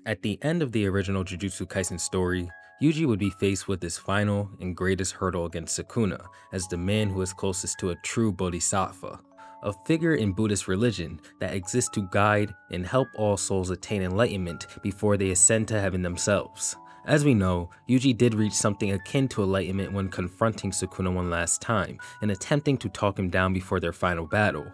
At the end of the original Jujutsu Kaisen story, Yuji would be faced with his final and greatest hurdle against Sukuna as the man who is closest to a true bodhisattva, a figure in Buddhist religion that exists to guide and help all souls attain enlightenment before they ascend to heaven themselves. As we know, Yuji did reach something akin to enlightenment when confronting Sukuna one last time and attempting to talk him down before their final battle.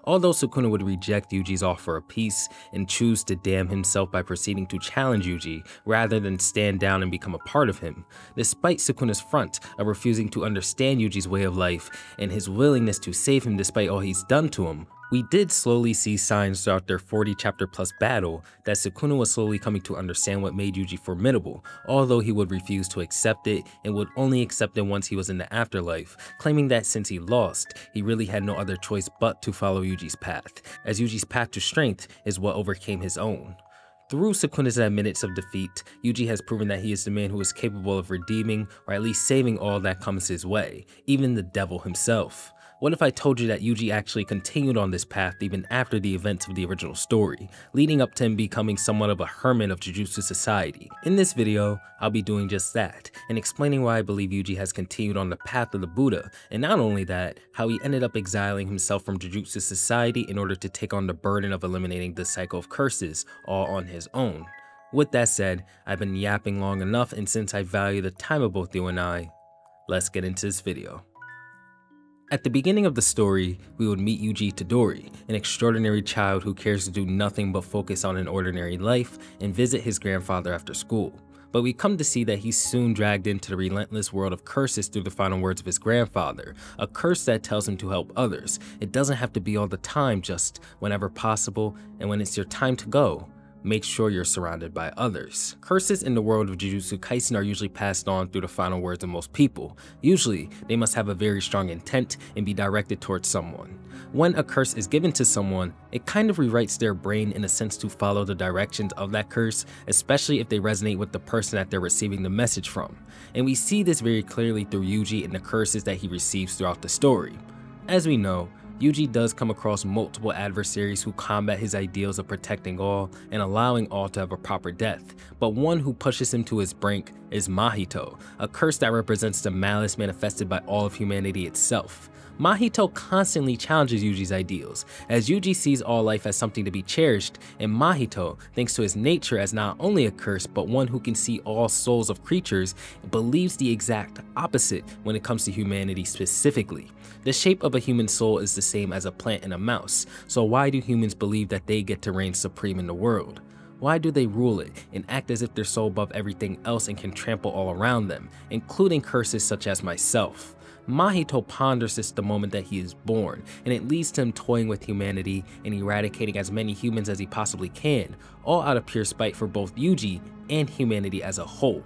Although Sukuna would reject Yuji's offer of peace and choose to damn himself by proceeding to challenge Yuji rather than stand down and become a part of him, despite Sukuna's front of refusing to understand Yuji's way of life and his willingness to save him despite all he's done to him, we did slowly see signs throughout their 40 chapter plus battle that Sukuna was slowly coming to understand what made Yuji formidable, although he would refuse to accept it and would only accept it once he was in the afterlife, claiming that since he lost, he really had no other choice but to follow Yuji's path, as Yuji's path to strength is what overcame his own. Through Sukuna's admittance of defeat, Yuji has proven that he is the man who is capable of redeeming or at least saving all that comes his way, even the devil himself. What if I told you that Yuji actually continued on this path even after the events of the original story, leading up to him becoming somewhat of a hermit of Jujutsu Society? In this video, I'll be doing just that, and explaining why I believe Yuji has continued on the path of the Buddha, and not only that, how he ended up exiling himself from Jujutsu Society in order to take on the burden of eliminating the cycle of curses all on his own. With that said, I've been yapping long enough, and since I value the time of both you and I, let's get into this video. At the beginning of the story, we would meet Yuji Itadori, an extraordinary child who cares to do nothing but focus on an ordinary life and visit his grandfather after school. But we come to see that he's soon dragged into the relentless world of curses through the final words of his grandfather, a curse that tells him to help others. It doesn't have to be all the time, just whenever possible, and when it's your time to go, make sure you're surrounded by others. Curses in the world of Jujutsu Kaisen are usually passed on through the final words of most people. Usually, they must have a very strong intent and be directed towards someone. When a curse is given to someone, it kind of rewrites their brain in a sense to follow the directions of that curse, especially if they resonate with the person that they're receiving the message from. And we see this very clearly through Yuji and the curses that he receives throughout the story. As we know, Yuji does come across multiple adversaries who combat his ideals of protecting all and allowing all to have a proper death, but one who pushes him to his brink is Mahito, a curse that represents the malice manifested by all of humanity itself. Mahito constantly challenges Yuji's ideals, as Yuji sees all life as something to be cherished, and Mahito, thanks to his nature as not only a curse but one who can see all souls of creatures, believes the exact opposite when it comes to humanity specifically. The shape of a human soul is the same as a plant and a mouse, so why do humans believe that they get to reign supreme in the world? Why do they rule it and act as if they're so above everything else and can trample all around them, including curses such as myself? Mahito ponders this the moment that he is born, and it leads to him toying with humanity and eradicating as many humans as he possibly can, all out of pure spite for both Yuji and humanity as a whole.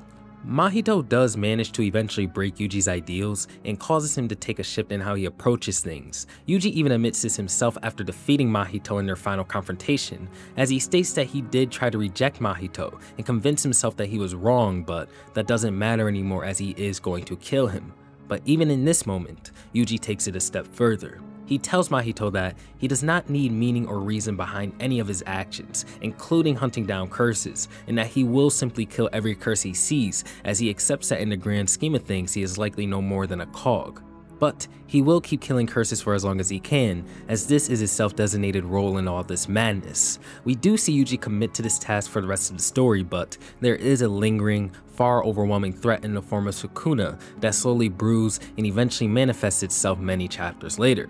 Mahito does manage to eventually break Yuji's ideals and causes him to take a shift in how he approaches things. Yuji even admits this himself after defeating Mahito in their final confrontation, as he states that he did try to reject Mahito and convince himself that he was wrong, but that doesn't matter anymore as he is going to kill him. But even in this moment, Yuji takes it a step further. He tells Mahito that he does not need meaning or reason behind any of his actions, including hunting down curses, and that he will simply kill every curse he sees, as he accepts that in the grand scheme of things he is likely no more than a cog. But he will keep killing curses for as long as he can, as this is his self-designated role in all this madness. We do see Yuji commit to this task for the rest of the story, but there is a lingering, far overwhelming threat in the form of Sukuna that slowly brews and eventually manifests itself many chapters later.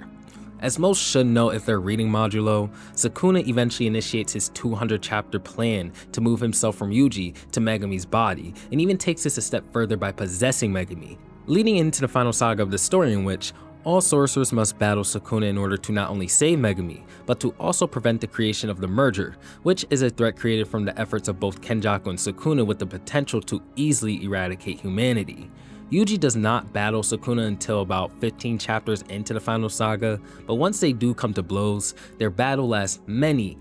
As most should know if they're reading Modulo, Sukuna eventually initiates his 200 chapter plan to move himself from Yuji to Megami's body, and even takes this a step further by possessing Megami, leading into the final saga of the story in which all sorcerers must battle Sukuna in order to not only save Megami, but to also prevent the creation of the merger, which is a threat created from the efforts of both Kenjaku and Sukuna with the potential to easily eradicate humanity. Yuji does not battle Sukuna until about 15 chapters into the final saga, but once they do come to blows, their battle lasts many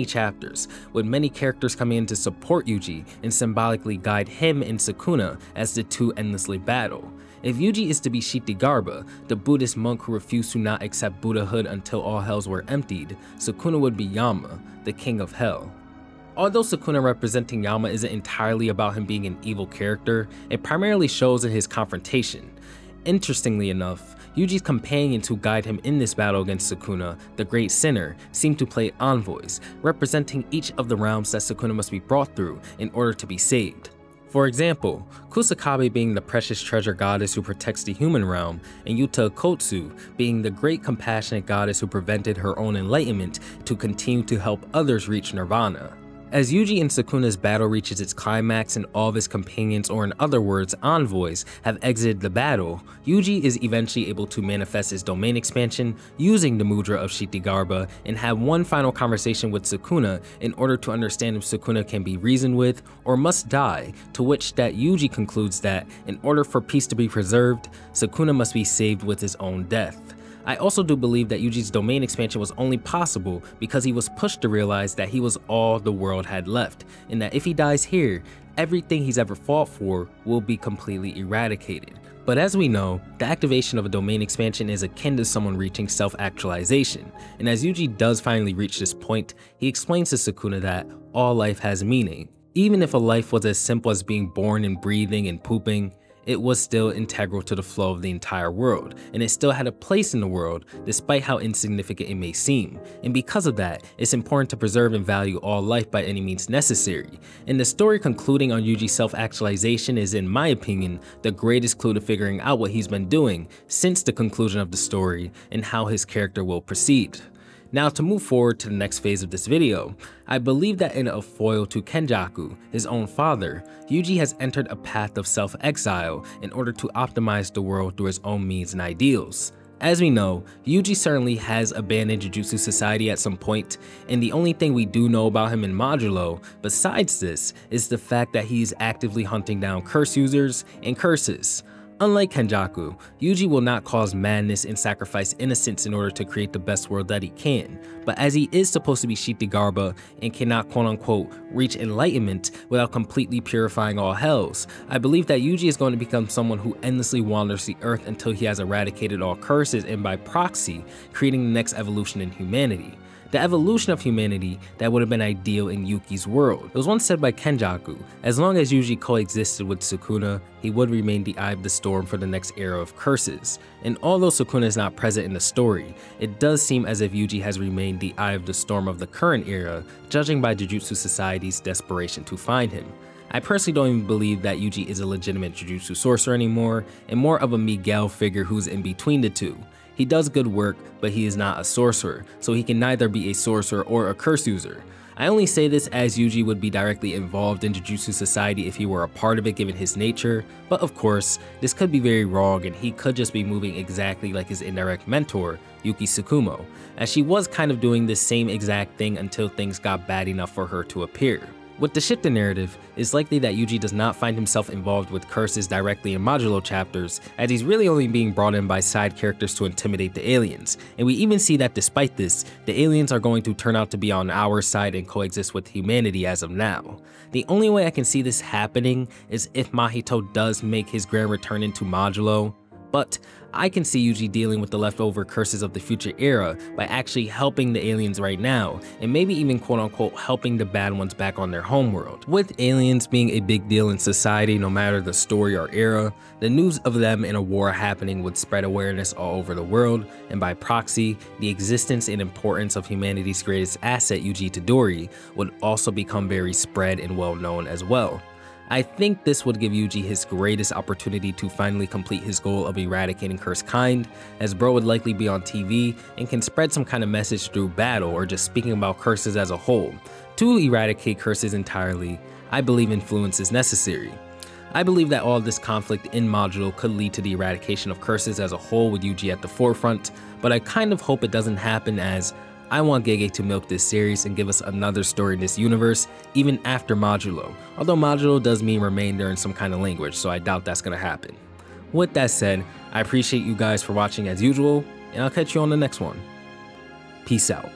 chapters, with many characters coming in to support Yuji and symbolically guide him and Sukuna as the two endlessly battle. If Yuji is to be Shitigarba, the Buddhist monk who refused to not accept Buddhahood until all hells were emptied, Sukuna would be Yama, the king of hell. Although Sukuna representing Yama isn't entirely about him being an evil character, it primarily shows in his confrontation. Interestingly enough, Yuji's companions who guide him in this battle against Sukuna, the Great Sinner, seem to play envoys, representing each of the realms that Sukuna must be brought through in order to be saved. For example, Kusakabe being the precious treasure goddess who protects the human realm, and Yuta Kotsu being the great compassionate goddess who prevented her own enlightenment to continue to help others reach nirvana. As Yuji and Sukuna's battle reaches its climax and all of his companions, or in other words, envoys, have exited the battle, Yuji is eventually able to manifest his domain expansion using the mudra of Kshitigarbha and have one final conversation with Sukuna in order to understand if Sukuna can be reasoned with or must die, to which that Yuji concludes that in order for peace to be preserved, Sukuna must be saved with his own death. I also do believe that Yuji's domain expansion was only possible because he was pushed to realize that he was all the world had left, and that if he dies here, everything he's ever fought for will be completely eradicated. But as we know, the activation of a domain expansion is akin to someone reaching self-actualization, and as Yuji does finally reach this point, he explains to Sukuna that all life has meaning. Even if a life was as simple as being born and breathing and pooping, it was still integral to the flow of the entire world, and it still had a place in the world despite how insignificant it may seem. And because of that, it's important to preserve and value all life by any means necessary. And the story concluding on Yuji's self-actualization is, in my opinion, the greatest clue to figuring out what he's been doing since the conclusion of the story and how his character will proceed. Now, to move forward to the next phase of this video, I believe that in a foil to Kenjaku, his own father, Yuji has entered a path of self-exile in order to optimize the world through his own means and ideals. As we know, Yuji certainly has abandoned Jujutsu Society at some point, and the only thing we do know about him in Modulo, besides this, is the fact that he is actively hunting down curse users and curses. Unlike Kenjaku, Yuji will not cause madness and sacrifice innocence in order to create the best world that he can, but as he is supposed to be Kshitigarbha and cannot quote-unquote reach enlightenment without completely purifying all hells, I believe that Yuji is going to become someone who endlessly wanders the earth until he has eradicated all curses and by proxy, creating the next evolution in humanity. The evolution of humanity that would have been ideal in Yuki's world. It was once said by Kenjaku, as long as Yuji coexisted with Sukuna, he would remain the eye of the storm for the next era of curses. And although Sukuna is not present in the story, it does seem as if Yuji has remained the eye of the storm of the current era, judging by Jujutsu Society's desperation to find him. I personally don't even believe that Yuji is a legitimate Jujutsu sorcerer anymore, and more of a Miguel figure who's in between the two. He does good work, but he is not a sorcerer, so he can neither be a sorcerer or a curse user. I only say this as Yuji would be directly involved in Jujutsu Society if he were a part of it given his nature, but of course, this could be very wrong and he could just be moving exactly like his indirect mentor, Yuki Tsukumo, as she was kind of doing the same exact thing until things got bad enough for her to appear. With the shift in narrative, it's likely that Yuji does not find himself involved with curses directly in Modulo chapters, as he's really only being brought in by side characters to intimidate the aliens, and we even see that despite this, the aliens are going to turn out to be on our side and coexist with humanity as of now. The only way I can see this happening is if Mahito does make his grand return into Modulo, but I can see Yuji dealing with the leftover curses of the future era by actually helping the aliens right now, and maybe even quote-unquote helping the bad ones back on their homeworld. With aliens being a big deal in society no matter the story or era, the news of them in a war happening would spread awareness all over the world, and by proxy, the existence and importance of humanity's greatest asset, Yuji Itadori, would also become very spread and well known as well. I think this would give Yuji his greatest opportunity to finally complete his goal of eradicating cursed kind, as bro would likely be on TV and can spread some kind of message through battle or just speaking about curses as a whole. To eradicate curses entirely, I believe influence is necessary. I believe that all of this conflict in Modulo could lead to the eradication of curses as a whole with Yuji at the forefront, but I kind of hope it doesn't happen, as I want Gege to milk this series and give us another story in this universe, even after Modulo, although Modulo does mean remainder in some kind of language, so I doubt that's gonna happen. With that said, I appreciate you guys for watching as usual, and I'll catch you on the next one. Peace out.